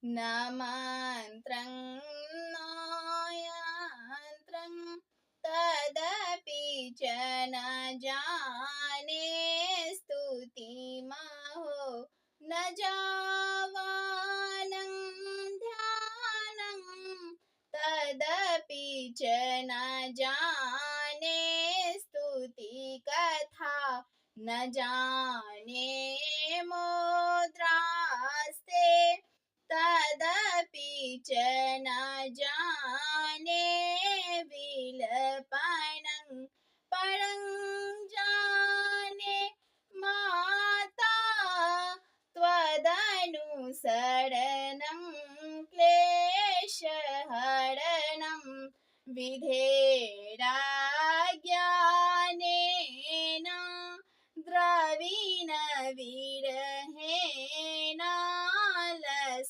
न मन्त्रं नो यन्त्रं तदपि च न जाने स्तुतिमहो न जावानं ध्यानं तदपि च न जाने स्तुतिकथा न जाने मुद्रास्ते तदपि च न जाने विलपनं परं जाने माता त्वदनुसरणं क्लेशहरणं विधेयत्वं